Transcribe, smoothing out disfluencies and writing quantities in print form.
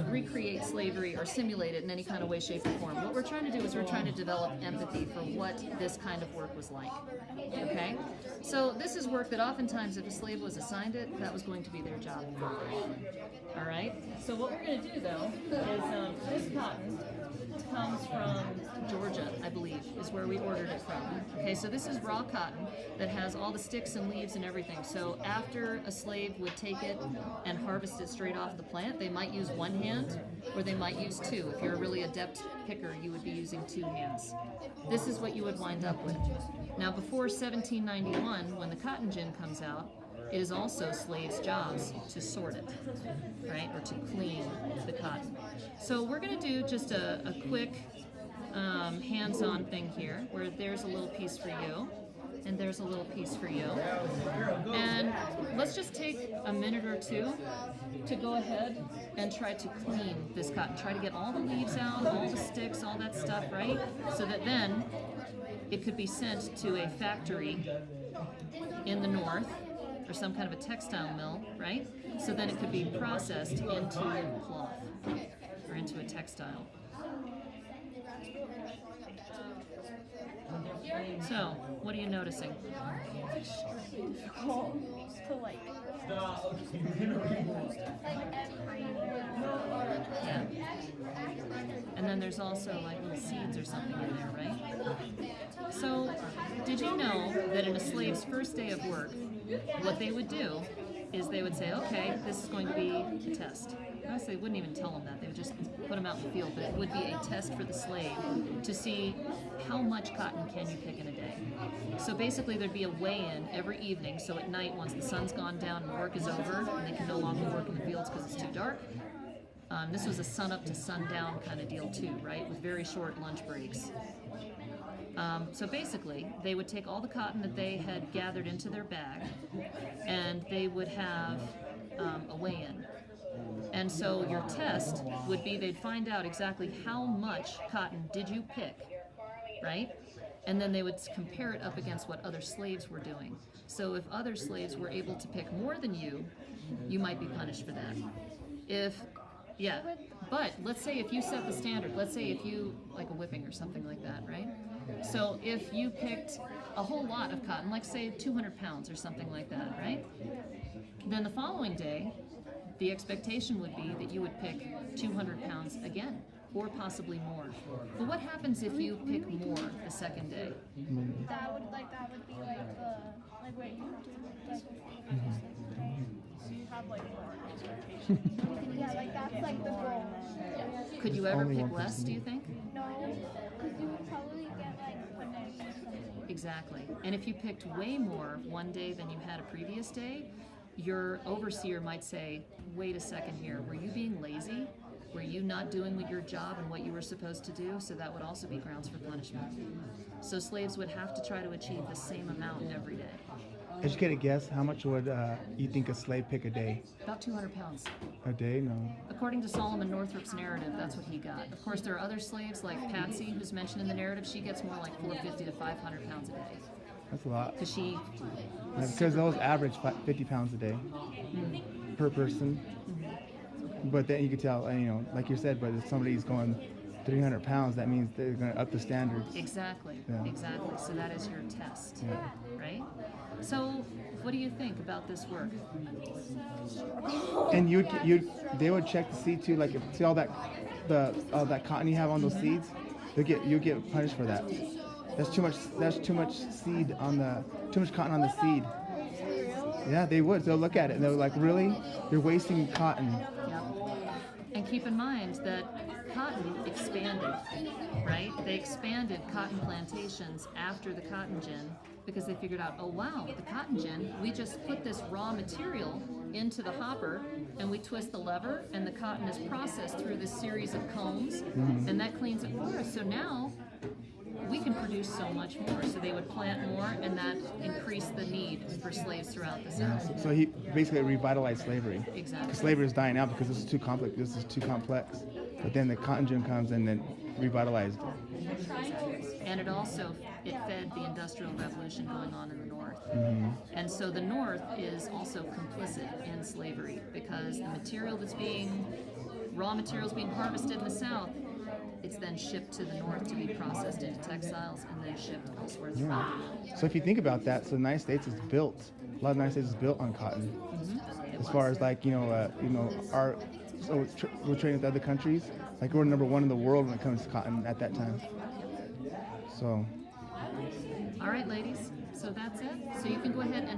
recreate slavery or simulate it in any kind of way, shape, or form. What we're trying to do is we're trying to develop empathy for what this kind of work was like. Okay? So this is work that oftentimes, if a slave was assigned it, that was going to be their job. All right? So what we're going to do, though, is this cotton comes from Georgia, I believe, is where we ordered it from. Okay, so this is raw cotton that has all the sticks and leaves and everything. So after a slave would take it and harvest it straight off the plant, they might use one hand or they might use two. If you're a really adept picker, you would be using two hands. This is what you would wind up with. Now, before 1791, when the cotton gin comes out, it is also slaves' jobs to sort it, right, or to clean the cotton. So we're going to do just a quick hands-on thing here, where there's a little piece for you, and there's a little piece for you. And let's just take a minute or two to go ahead and try to clean this cotton. Try to get all the leaves out, all the sticks, all that stuff, right? So that then it could be sent to a factory in the north, or some kind of a textile mill, right? So then it could be processed into cloth or into a textile. So, what are you noticing? It's extremely difficult to like every Yeah. And then there's also like little seeds or something in there, right? So, did you know that in a slave's first day of work, what they would do is they would say, okay, this is going to be a test. Honestly, they wouldn't even tell them that. They would just put them out in the field, but it would be a test for the slave to see how much cotton can you pick in a day. So basically there'd be a weigh-in every evening, so at night once the sun's gone down and work is over and they can no longer work in the fields because it's too dark. This was a sun-up to sundown kind of deal too, right, with very short lunch breaks. So basically, they would take all the cotton that they had gathered into their bag, and they would have a weigh-in. And so your test would be they'd find out exactly how much cotton did you pick, right? And then they would compare it up against what other slaves were doing. So if other slaves were able to pick more than you might be punished for that. But let's say if you set the standard, let's say if you, like a whipping or something like that, right? So if you picked a whole lot of cotton, like say 200 pounds or something like that, right? Then the following day, the expectation would be that you would pick 200 pounds again, or possibly more. But what happens if you pick more the second day? that would be like what you do, like so you have like more expectations. Yeah, like that's like the goal. Could you ever pick less, do you think? No, because you would probably get like punished or something. Exactly. And if you picked way more one day than you had a previous day, your overseer might say, wait a second here, were you being lazy? Were you not doing your job and what you were supposed to do? So that would also be grounds for punishment. So slaves would have to try to achieve the same amount every day. Educated guess, how much would you think a slave pick a day? About 200 pounds. A day? No. According to Solomon Northrup's narrative, that's what he got. Of course, there are other slaves like Patsy, who's mentioned in the narrative. She gets more like 450 to 500 pounds a day. That's a lot. Because she... Because those average 50 pounds a day per person. But then you could tell, like you said, but if somebody's going 300 pounds, that means they're going to up the standards. Exactly, Yeah. exactly. So that is your test, Yeah. right? So what do you think about this work? And they would check to see too, like if see all that cotton you have on those seeds, you get punished for that. That's too much seed too much cotton on the seed. Yeah, they would. They'll look at it and they're like, really? You're wasting cotton. Yep. And keep in mind that cotton expanded, right? They expanded cotton plantations after the cotton gin because they figured out, oh wow, the cotton gin, we just put this raw material into the hopper and we twist the lever and the cotton is processed through this series of combs and that cleans it for us. So now we can produce so much more. So they would plant more and that increased the need for slaves throughout the South. So he basically revitalized slavery. Exactly. Slavery is dying out because this is too complex. This is too complex. But then the cotton gin comes and then revitalized it. And it fed the Industrial Revolution going on in the North. And so the North is also complicit in slavery because the material that's being raw materials being harvested in the South, it's then shipped to the North to be processed into textiles and then shipped elsewhere throughout. Yeah. So if you think about that, so the United States is built. A lot of the United States is built on cotton. It As was. far as like our we're trading with other countries. Like we're number one in the world when it comes to cotton at that time. So. All right, ladies. So that's it. So you can go ahead and